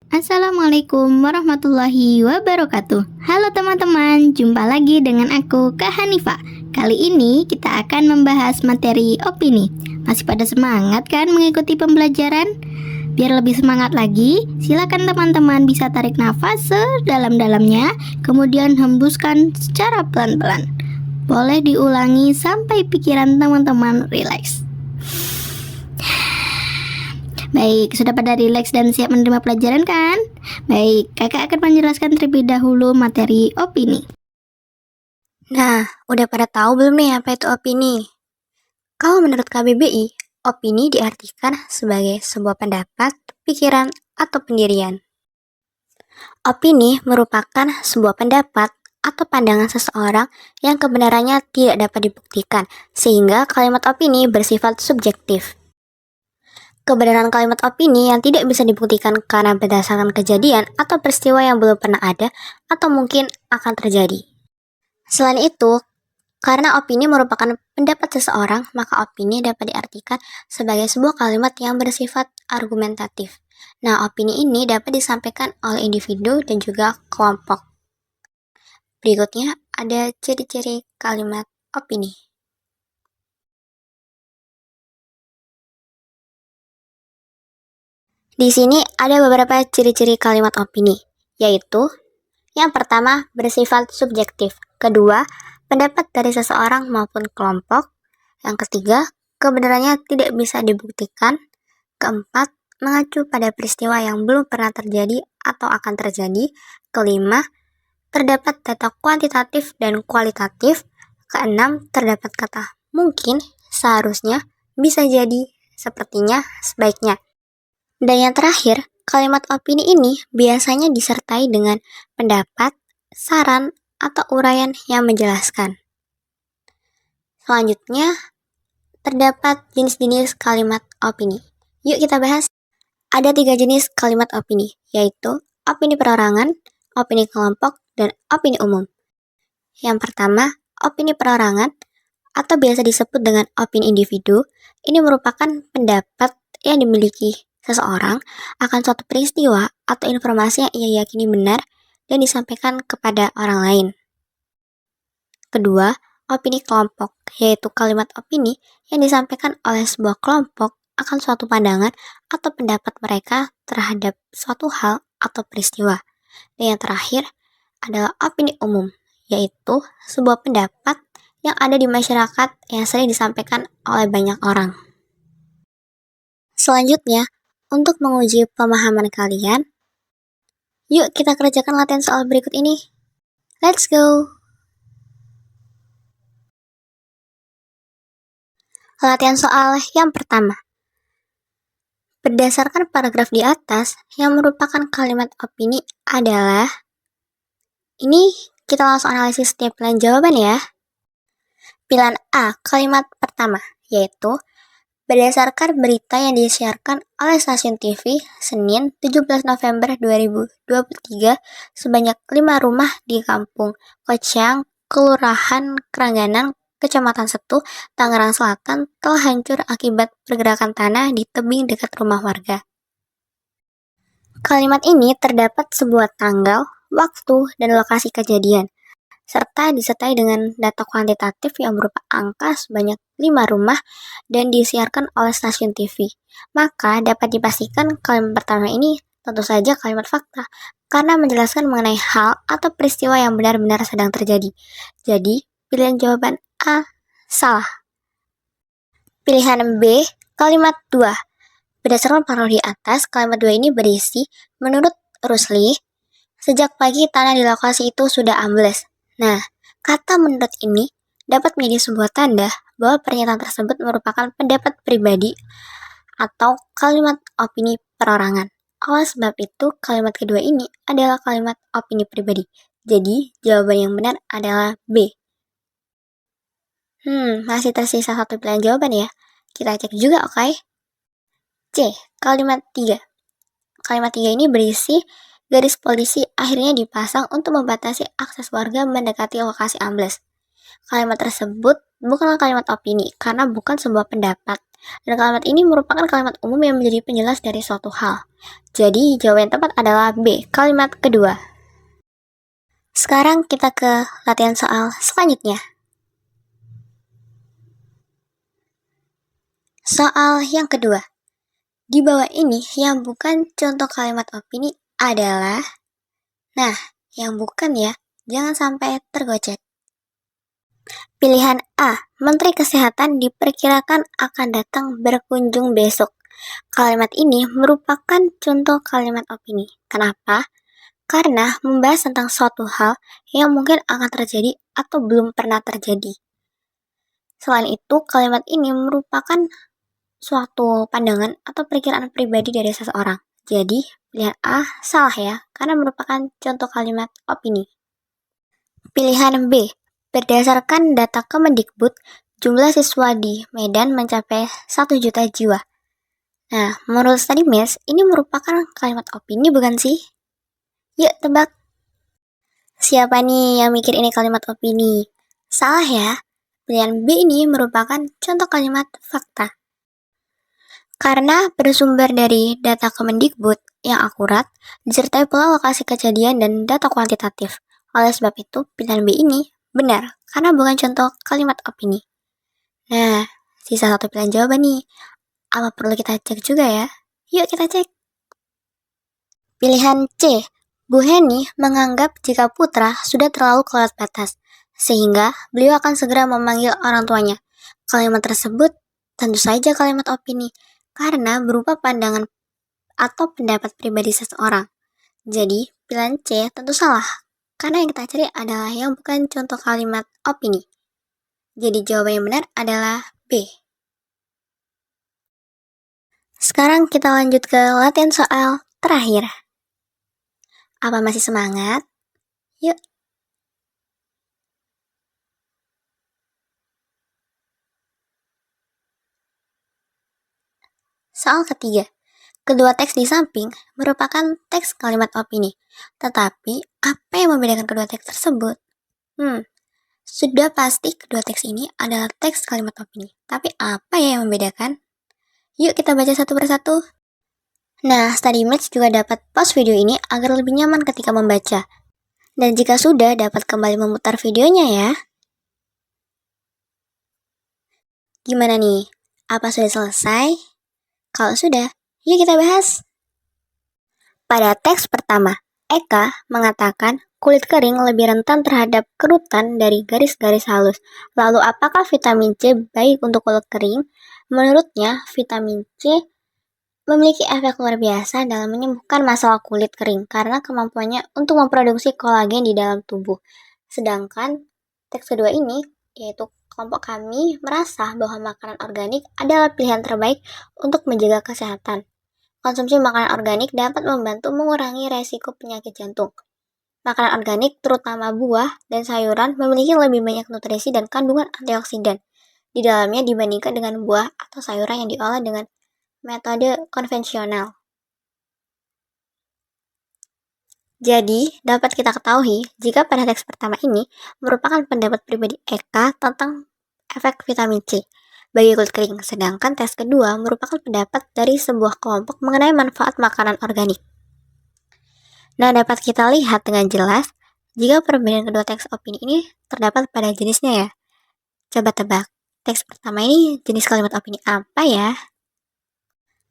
Assalamualaikum warahmatullahi wabarakatuh. Halo teman-teman, jumpa lagi dengan aku Kak Hanifa. Kali ini kita akan membahas materi opini. Masih pada semangat kan mengikuti pembelajaran? Biar lebih semangat lagi, silakan teman-teman bisa tarik nafas sedalam-dalamnya, kemudian hembuskan secara pelan-pelan. Boleh diulangi sampai pikiran teman-teman rileks. Baik, sudah pada rileks dan siap menerima pelajaran kan? Baik, kakak akan menjelaskan terlebih dahulu materi opini. Nah, udah pada tahu belum nih apa itu opini? Kalau menurut KBBI, opini diartikan sebagai sebuah pendapat, pikiran, atau pendirian. Opini merupakan sebuah pendapat atau pandangan seseorang yang kebenarannya tidak dapat dibuktikan, sehingga kalimat opini bersifat subjektif. Kebenaran kalimat opini yang tidak bisa dibuktikan karena berdasarkan kejadian atau peristiwa yang belum pernah ada atau mungkin akan terjadi. Selain itu, karena opini merupakan pendapat seseorang, maka opini dapat diartikan sebagai sebuah kalimat yang bersifat argumentatif. Nah, opini ini dapat disampaikan oleh individu dan juga kelompok. Berikutnya ada ciri-ciri kalimat opini. Di sini ada beberapa ciri-ciri kalimat opini, yaitu yang pertama, bersifat subjektif. Kedua, pendapat dari seseorang maupun kelompok. Yang ketiga, kebenarannya tidak bisa dibuktikan. Keempat, mengacu pada peristiwa yang belum pernah terjadi atau akan terjadi. Kelima, terdapat data kuantitatif dan kualitatif. Keenam, terdapat kata mungkin, seharusnya, bisa jadi, sepertinya, sebaiknya. Dan yang terakhir, kalimat opini ini biasanya disertai dengan pendapat, saran, atau uraian yang menjelaskan. Selanjutnya, terdapat jenis-jenis kalimat opini. Yuk kita bahas. Ada 3 jenis kalimat opini, yaitu opini perorangan, opini kelompok, dan opini umum. Yang pertama, opini perorangan, atau biasa disebut dengan opini individu. Ini merupakan pendapat yang dimiliki seseorang akan suatu peristiwa atau informasi yang ia yakini benar dan disampaikan kepada orang lain. Kedua, opini kelompok, yaitu kalimat opini yang disampaikan oleh sebuah kelompok akan suatu pandangan atau pendapat mereka terhadap suatu hal atau peristiwa. Dan yang terakhir adalah opini umum, yaitu sebuah pendapat yang ada di masyarakat yang sering disampaikan oleh banyak orang. Selanjutnya, untuk menguji pemahaman kalian, yuk kita kerjakan latihan soal berikut ini. Let's go! Latihan soal yang pertama. Berdasarkan paragraf di atas, yang merupakan kalimat opini adalah, ini kita langsung analisis setiap pilihan jawaban ya. Pilihan A, kalimat pertama, yaitu berdasarkan berita yang disiarkan oleh stasiun TV Senin 17 November 2023, sebanyak 5 rumah di Kampung Kociang, Kelurahan Kerangganan, Kecamatan Setu, Tangerang Selatan telah hancur akibat pergerakan tanah di tebing dekat rumah warga. Kalimat ini terdapat sebuah tanggal, waktu, dan lokasi kejadian, serta disertai dengan data kuantitatif yang berupa angka sebanyak 5 rumah dan disiarkan oleh stasiun TV. Maka dapat dipastikan kalimat pertama ini tentu saja kalimat fakta, karena menjelaskan mengenai hal atau peristiwa yang benar-benar sedang terjadi. Jadi, pilihan jawaban A salah. Pilihan B, kalimat 2. Berdasarkan paragraf di atas, kalimat 2 ini berisi, menurut Rusli, sejak pagi tanah di lokasi itu sudah ambles. Nah, kata menurut ini dapat menjadi sebuah tanda bahwa pernyataan tersebut merupakan pendapat pribadi atau kalimat opini perorangan. Oleh sebab itu, kalimat kedua ini adalah kalimat opini pribadi. Jadi, jawaban yang benar adalah B. Masih tersisa satu pilihan jawaban ya. Kita cek juga, oke? C, kalimat 3. Kalimat 3 ini berisi, garis polisi akhirnya dipasang untuk membatasi akses warga mendekati lokasi ambles. Kalimat tersebut bukanlah kalimat opini karena bukan sebuah pendapat, Dan kalimat ini merupakan kalimat umum yang menjadi penjelas dari suatu hal. Jadi, jawaban yang tepat adalah B, kalimat kedua. Sekarang kita ke latihan soal selanjutnya. Soal yang kedua. Di bawah ini yang bukan contoh kalimat opini adalah... Nah, yang bukan ya, jangan sampai tergocek. Pilihan A, Menteri Kesehatan diperkirakan akan datang berkunjung besok. Kalimat ini merupakan contoh kalimat opini. Kenapa? Karena membahas tentang suatu hal yang mungkin akan terjadi atau belum pernah terjadi. Selain itu, kalimat ini merupakan suatu pandangan atau perkiraan pribadi dari seseorang. Jadi, pilihan A salah ya, karena merupakan contoh kalimat opini. Pilihan B, berdasarkan data Kemendikbud, jumlah siswa di Medan mencapai 1 juta jiwa. Nah, menurut Study Math, ini merupakan kalimat opini bukan sih? Yuk tebak. Siapa nih yang mikir ini kalimat opini? Salah ya. Pilihan B ini merupakan contoh kalimat fakta. Karena bersumber dari data Kemendikbud yang akurat, disertai pula lokasi kejadian dan data kuantitatif. Oleh sebab itu, pilihan B ini benar, karena bukan contoh kalimat opini. Nah, sisa satu pilihan jawaban nih. Apa perlu kita cek juga ya? Yuk kita cek. Pilihan C, Bu Heni menganggap jika putra sudah terlalu kelewat batas, sehingga beliau akan segera memanggil orang tuanya. Kalimat tersebut tentu saja kalimat opini, karena berupa pandangan atau pendapat pribadi seseorang. Jadi, pilihan C tentu salah, karena yang kita cari adalah yang bukan contoh kalimat opini. Jadi, jawaban yang benar adalah B. Sekarang kita lanjut ke latihan soal terakhir. Apa masih semangat? Yuk. Soal ketiga. Kedua teks di samping merupakan teks kalimat opini. Tetapi, apa yang membedakan kedua teks tersebut? Sudah pasti kedua teks ini adalah teks kalimat opini. Tapi apa ya yang membedakan? Yuk kita baca satu persatu. Nah, Study Math juga dapat pause video ini agar lebih nyaman ketika membaca. Dan jika sudah, dapat kembali memutar videonya ya. Gimana nih? Apa sudah selesai? Kalau sudah, yuk kita bahas. Pada teks pertama, Eka mengatakan kulit kering lebih rentan terhadap kerutan dari garis-garis halus. Lalu apakah vitamin C baik untuk kulit kering? Menurutnya, vitamin C memiliki efek luar biasa dalam menyembuhkan masalah kulit kering karena kemampuannya untuk memproduksi kolagen di dalam tubuh. Sedangkan teks kedua ini, yaitu kelompok kami merasa bahwa makanan organik adalah pilihan terbaik untuk menjaga kesehatan. Konsumsi makanan organik dapat membantu mengurangi resiko penyakit jantung. Makanan organik, terutama buah dan sayuran, memiliki lebih banyak nutrisi dan kandungan antioksidan di dalamnya dibandingkan dengan buah atau sayuran yang diolah dengan metode konvensional. Jadi, dapat kita ketahui jika pada teks pertama ini merupakan pendapat pribadi Eka tentang efek vitamin C bagi kulit kering, sedangkan teks kedua merupakan pendapat dari sebuah kelompok mengenai manfaat makanan organik. Nah, dapat kita lihat dengan jelas jika perbedaan kedua teks opini ini terdapat pada jenisnya ya. Coba tebak, teks pertama ini jenis kalimat opini apa ya?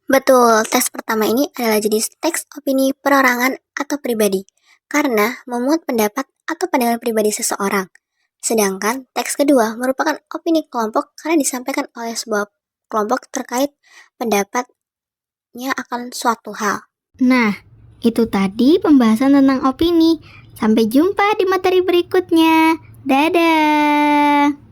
Betul, teks pertama ini adalah jenis teks opini perorangan atau pribadi, karena memuat pendapat atau pandangan pribadi seseorang. Sedangkan teks kedua merupakan opini kelompok karena disampaikan oleh sebuah kelompok terkait pendapatnya akan suatu hal. Nah, itu tadi pembahasan tentang opini. Sampai jumpa di materi berikutnya. Dadah!